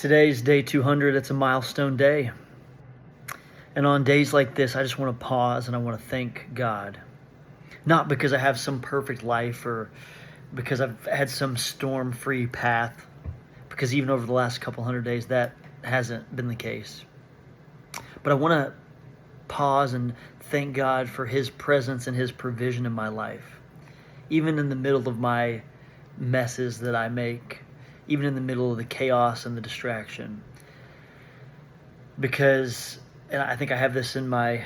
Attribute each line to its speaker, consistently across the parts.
Speaker 1: Today's day 200. It's a milestone day. And on days like this, I just want to pause and I want to thank God. Not because I have some perfect life or because I've had some storm-free path, because even over the last couple hundred days, that hasn't been the case. But I want to pause and thank God for His presence and His provision in my life. Even in the middle of my messes that I make, even in the middle of the chaos and the distraction. Because, and I think I have this in my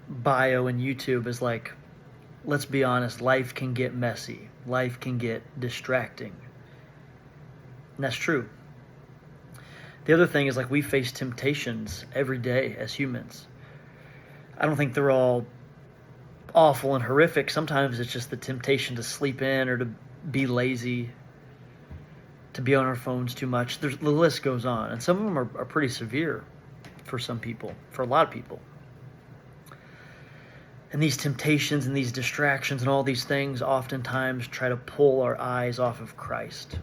Speaker 1: bio in YouTube, is like, let's be honest, life can get messy. Life can get distracting. And that's true. The other thing is, like, we face temptations every day as humans. I don't think they're all awful and horrific. Sometimes it's just the temptation to sleep in or to be lazy, to be on our phones too much. The list goes on. And some of them are pretty severe for some people, for a lot of people. And these temptations and these distractions and all these things oftentimes try to pull our eyes off of Christ.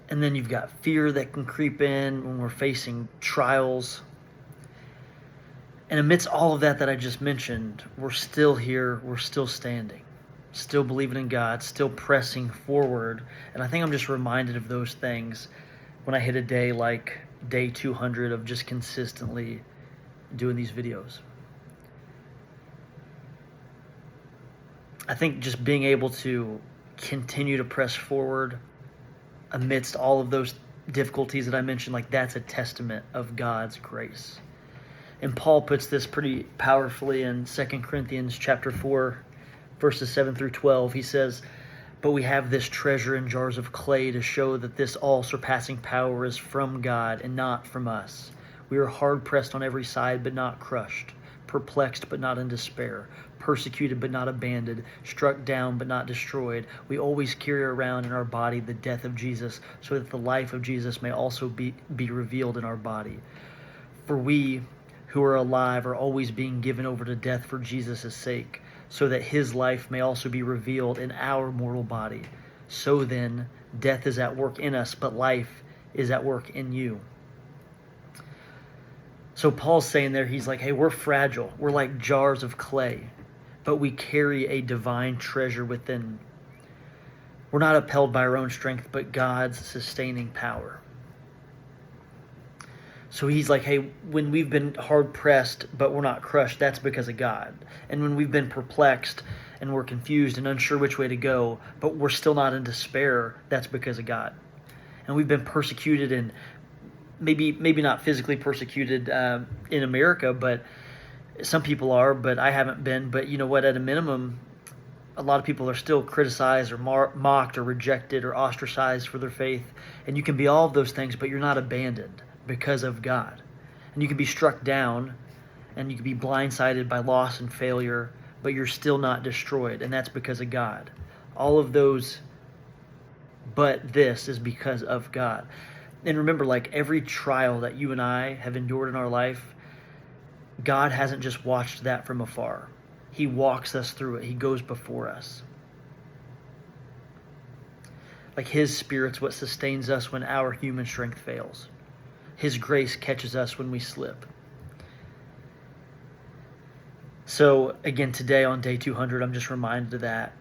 Speaker 1: And then you've got fear that can creep in when we're facing trials. And amidst all of that I just mentioned, we're still here, we're still standing, still believing in God, still pressing forward. And I think I'm just reminded of those things when I hit a day like day 200 of just consistently doing these videos. I think just being able to continue to press forward amidst all of those difficulties that I mentioned, like, that's a testament of God's grace. And Paul puts this pretty powerfully in 2 Corinthians chapter 4, verses 7 through 12. He says, "But we have this treasure in jars of clay to show that this all-surpassing power is from God and not from us. We are hard-pressed on every side, but not crushed, perplexed, but not in despair, persecuted, but not abandoned, struck down, but not destroyed. We always carry around in our body the death of Jesus, so that the life of Jesus may also be revealed in our body. For we who are alive are always being given over to death for Jesus' sake, so that His life may also be revealed in our mortal body. So then, death is at work in us, but life is at work in you." So Paul's saying there, he's like, hey, we're fragile. We're like jars of clay, but we carry a divine treasure within. We're not upheld by our own strength, but God's sustaining power. So he's like, hey, when we've been hard-pressed, but we're not crushed, that's because of God. And when we've been perplexed and we're confused and unsure which way to go, but we're still not in despair, that's because of God. And we've been persecuted, and maybe not physically persecuted in America, but some people are, but I haven't been. But you know what? At a minimum, a lot of people are still criticized or mocked or rejected or ostracized for their faith. And you can be all of those things, but you're not abandoned because of God. And you can be struck down and you can be blindsided by loss and failure, but you're still not destroyed. And that's because of God. All of those, but this is because of God. And remember, like, every trial that you and I have endured in our life, God hasn't just watched that from afar. He walks us through it. He goes before us. Like, His Spirit's what sustains us when our human strength fails. His grace catches us when we slip. So, again, today on day 200, I'm just reminded of that.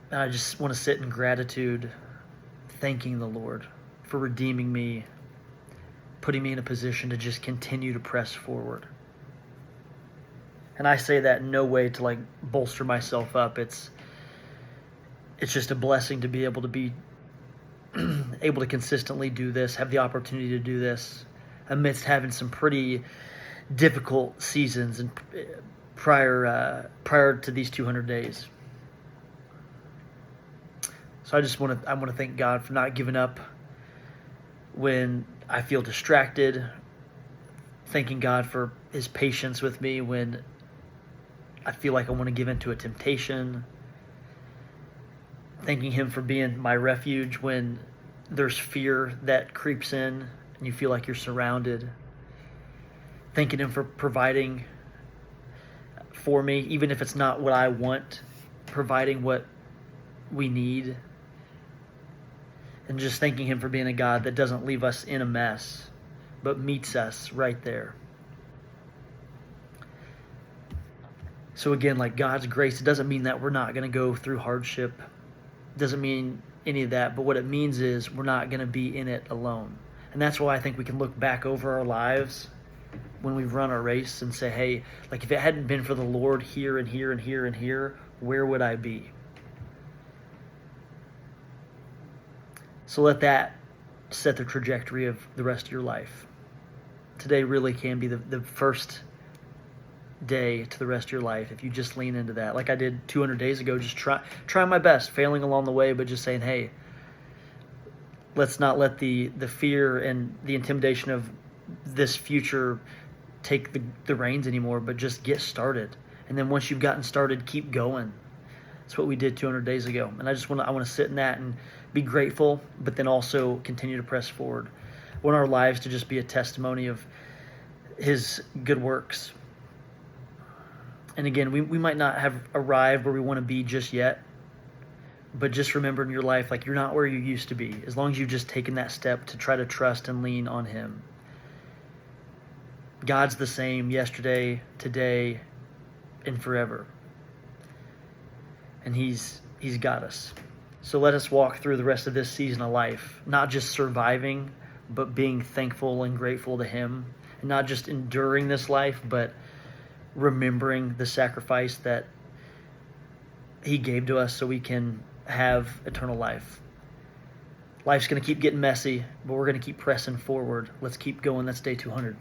Speaker 1: And I just want to sit in gratitude, thanking the Lord for redeeming me, putting me in a position to just continue to press forward. And I say that in no way to, like, bolster myself up. It's just a blessing to be able to consistently do this, have the opportunity to do this amidst having some pretty difficult seasons and prior to these 200 days. So I want to thank God for not giving up when I feel distracted, thanking God for His patience with me when I feel like I want to give in to a temptation, thanking Him for being my refuge when there's fear that creeps in and you feel like you're surrounded, thanking Him for providing for me, even if it's not what I want, providing what we need. And just thanking him for being a God that doesn't leave us in a mess, but meets us right there. So again, like God's grace, it doesn't mean that we're not going to go through hardship. It doesn't mean any of that. But what it means is we're not going to be in it alone. And that's why I think we can look back over our lives when we've run our race and say, hey, like if it hadn't been for the Lord here and here and here and here, where would I be? So let that set the trajectory of the rest of your life. Today really can be the first day to the rest of your life if you just lean into that. Like I did 200 days ago, just try my best, failing along the way, but just saying, hey, let's not let the fear and the intimidation of this future take the reins anymore, but just get started. And then once you've gotten started, keep going. That's what we did 200 days ago. And I want to sit in that and be grateful, but then also continue to press forward. I want our lives to just be a testimony of his good works. And again, we might not have arrived where we want to be just yet, but just remember in your life, like you're not where you used to be, as long as you've just taken that step to try to trust and lean on him. God's the same yesterday, today, and forever. And he's got us. So let us walk through the rest of this season of life, not just surviving, but being thankful and grateful to him. And not just enduring this life, but remembering the sacrifice that he gave to us so we can have eternal life. Life's going to keep getting messy, but we're going to keep pressing forward. Let's keep going. That's day 200.